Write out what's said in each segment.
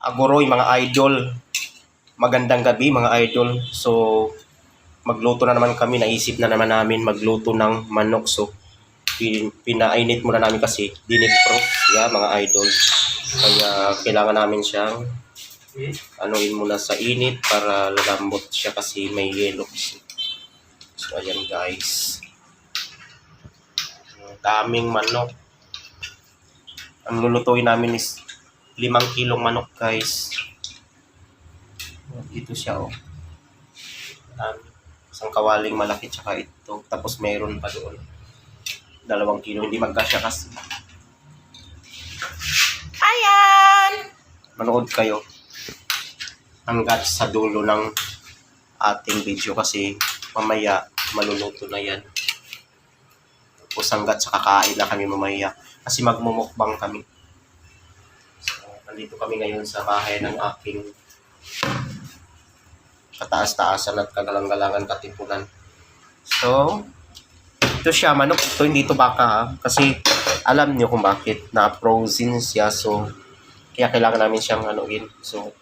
Agoroy mga idol. Magandang gabi mga idol. So magluto na naman kami. Naisip na naman namin magluto ng manok. So pinainit muna namin kasi dinifrost mga idol. Kaya kailangan namin siyang anuin muna sa init para lalambot siya kasi may yellow. So ayan guys. Daming manok. Ang lulutuin namin is 5 kilong manok guys. Ito siya isang kawaling malaki tsaka ito. Tapos mayroon pa doon 2 kilo. Hindi magkasya kasi. Ayan! Manood kayo hanggat sa dulo ng ating video kasi mamaya maluluto na yan. Tapos hanggat sa kakain na kami mamaya kasi magmumukbang kami. So, nandito kami ngayon sa bahay ng aking kataas-taasan at kagalang-galangan katipunan. So, ito siya, manok. Ito, hindi ito baka kasi alam niyo kung bakit na frozen siya. So, kaya kailangan namin siyang anuin. So,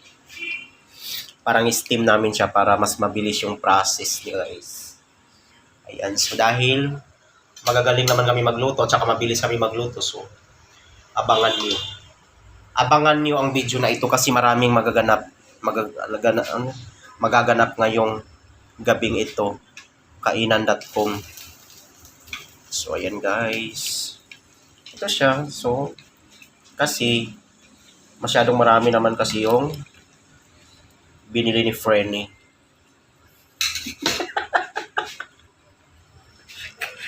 parang steam namin siya para mas mabilis yung process niya guys. Ayan. So, dahil magagaling naman kami magluto at saka mabilis kami magluto. So, abangan niyo. Abangan niyo ang video na ito kasi maraming magaganap ngayong gabing ito. Kainan.com. So, ayan guys. Ito siya. So, kasi masyadong marami naman kasi yung binili ni Frenny.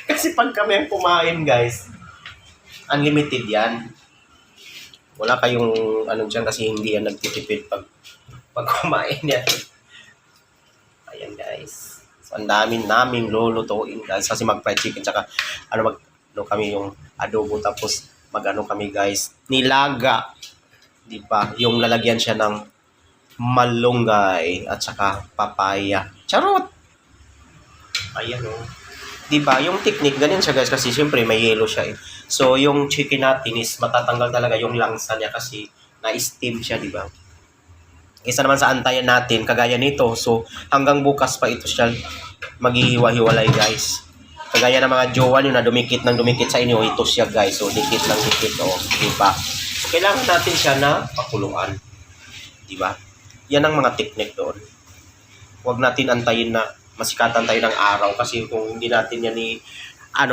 Kasi pag kami ang kumain guys, unlimited yan. Wala kayong dyan kasi hindi yan nagtitipid pag kumain yan. Ayan guys. So, ang daming lulutuin guys kasi mag-fried chicken tsaka kami yung adobo tapos kami guys nilaga. Diba? Yung lalagyan siya ng malunggay at saka papaya. Charot! Ayan Diba? Yung technique ganyan siya guys kasi syempre may yellow siya So yung chicken natin is matatanggal talaga yung langsa niya kasi na-steam siya, diba? Isa naman sa antayan natin, kagaya nito. So, hanggang bukas pa ito siya maghihiwa-hiwalay, guys. Kagaya ng mga jowa nyo na dumikit sa inyo, ito siya, guys. So, dikit ng dikit, diba? So, kailangan natin siya na pakuluan. Diba? Yan ang mga technique doon. Huwag natin antayin na masikatan tayo ng araw kasi kung hindi natin yan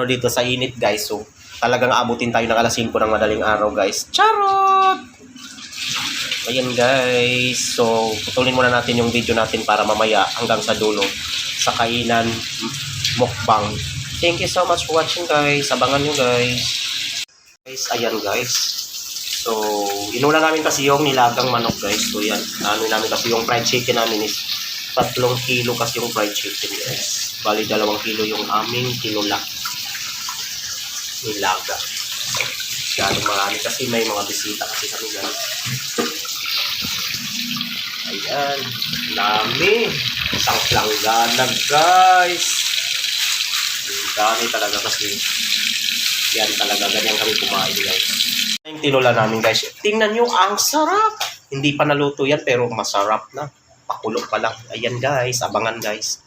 dito sa init, guys. So, talagang abutin tayo ng alas 5 ng madaling araw, guys. Charot! Ayan guys, so putulin muna natin yung video natin para mamaya hanggang sa dulo sa kainan mukbang. Thank you so much for watching guys. Abangan nyo guys. Guys, ayan guys. So, inuna namin kasi yung nilagang manok guys. So yan, namin kasi yung fried chicken namin is 3 kilo kasi yung fried chicken guys. Bali 2 kilo yung aming tinula. Nilaga. Masyadong marami kasi may mga bisita kasi kami guys. Ayan, dami. Isang planggana guys. Dami talaga kasi yan talaga, ganyan kami kumain guys. Yung tinula namin guys, tingnan nyo, ang sarap. Hindi pa naluto yan pero masarap na. Pakulo pa lang. Ayan guys, abangan guys.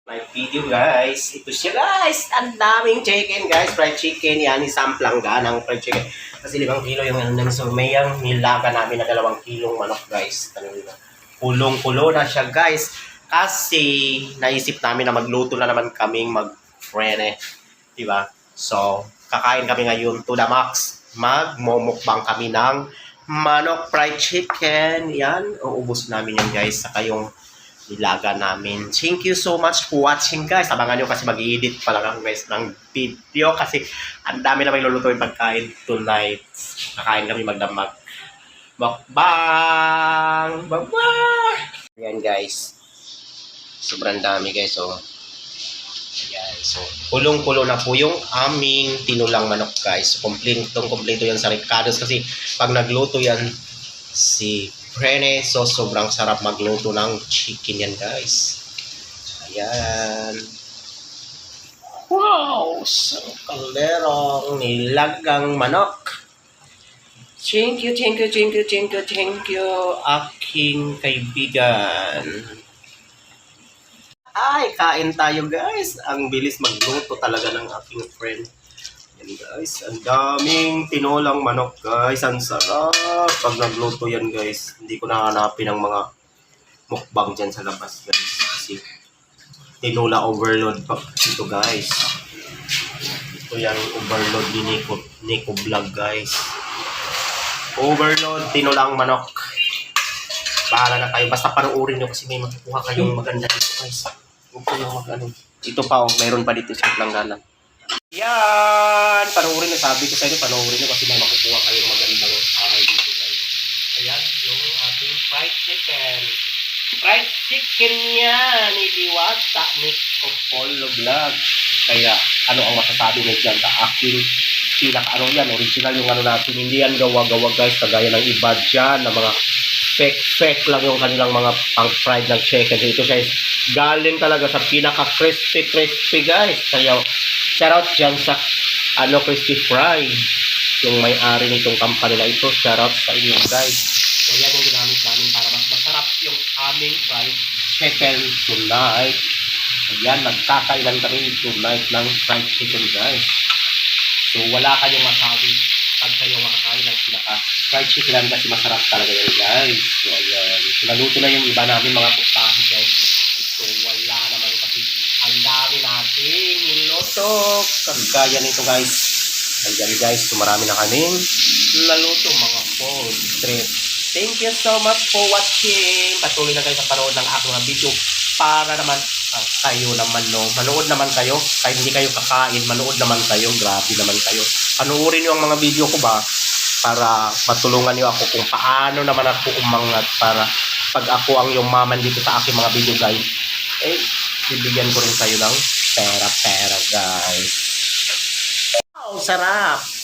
My video guys. Ito siya guys. Ang daming chicken guys. Fried chicken. Yan, isang planggana ng fried chicken. Kasi 5 kilo yung so may yung nilaga namin na 2 kilong manok guys. Kulong-kulo na siya guys. Kasi naisip namin na magluto na naman kaming mag-frene. Diba? So, kakain kami ngayon to the max. Magmumukbang kami ng manok fried chicken. Yan. Uubos namin yan guys. Saka yung nilaga namin. Thank you so much for watching guys. Abangan nyo kasi mag-i-edit pa lang ako guys ng video kasi ang dami na may lulutuin pagkain tonight. Kakain kami magdamag. Mukbang! Bye-bye! Ayan guys. Sobrang dami guys. Ayan. So, kulong-kulo na po yung aming tinulang manok guys. Kompleto yan sa Ricardo's kasi pag nagluto yan si Frene, so sobrang sarap magluto ng chicken yan guys. Ayan. Wow! Isang kalderong nilagang manok. Thank you, thank you, thank you, thank you, thank you, aking kaibigan. Ay, kain tayo guys. Ang bilis magluto talaga ng aking friend. Yan guys, ang daming tinolang manok guys. Ang sarap pag nagluto yan guys. Hindi ko nahanapin ang mga mukbang dyan sa labas guys. Kasi tinola overload pa ito guys. Ito yung overload ni Nico Vlog guys. Overload, tinolang manok. Bahala na kayo. Basta panoorin nyo kasi may makukuha kayong maganda dito guys. Huwag ko lang mag-ano. Ito pa oh, mayroon pa dito sa langganan. Yan! Panoorin na, sabi ko sa inyo, panoorin nyo kasi may makukuha kayong magandang aral dito guys. Ayan, yung ating fried chicken. Fried chicken yan! Ni Diwata ni Popolo Vlog. Kaya, ano ang masasabi nyo dyan sa aking ano yan, original yung ano natin. Hindi yan gawa-gawa guys, kagaya ng iba dyan, na mga fake lang yung kanilang mga pang-fried ng chicken. Ito siya galing talaga sa pinaka-crispy guys. Kaya shout out dyan sa crispy fry. Yung may-ari nitong company na ito. Shout out sa inyo guys. So yan yung ginamit namin para mas masarap yung aming fried chicken tonight. Ayan, nagkakailan kami tonight ng fried chicken guys. So wala kayong masabi pag kayo makakain ng pinaka-fried chicken kasi masarap talaga yan guys. So ayan, naluto na yung iba namin mga putahe guys. So wala naman kasi ang dami nating niluto. Kagaya nito guys. Ayan guys, so marami na kaming naluto mga food trip. Thank you so much for watching. Patuloy na kayo sa panood ng aking mga video para naman kayo naman manood naman kayo. Kahit hindi kayo kakain, manood naman kayo. Grabe naman kayo. Panoorin nyo ang mga video ko ba para matulungan nyo ako kung paano naman ako umangat para pag ako ang yumaman dito sa aking mga video guys, bibigyan ko rin kayo ng pera guys. Wow, sarap!